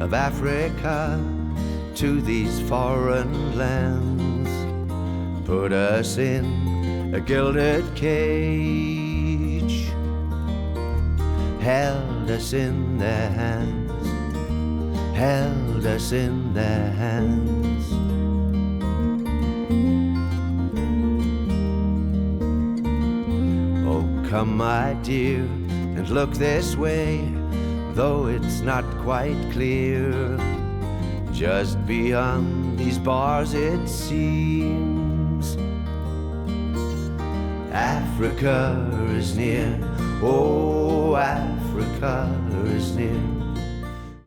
of Africa to these foreign lands, put us in a gilded cage, held us in their hands, held us in their hands. Oh, come, my dear, and look this way, though it's not quite clear. Just beyond these bars it seems Africa is near, oh, Africa is near.